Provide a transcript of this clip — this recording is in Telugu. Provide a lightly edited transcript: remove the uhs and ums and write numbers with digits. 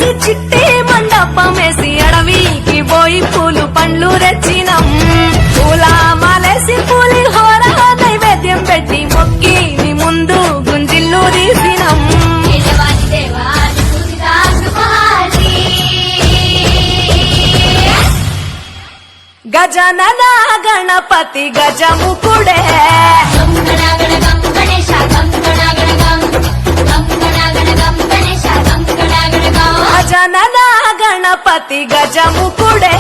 చేసి చిట్టి మండపమేసి అడవికి పోయి పూలు పండ్లు రెచ్చినం పూల మాలేసి పూలి హోర నైవేద్యం పెట్టి మొక్కి నీ ముందు గుంజిల్లు తీసినం గజనన గణపతి గజముకుడే గజనన గణపతి గజముకుడే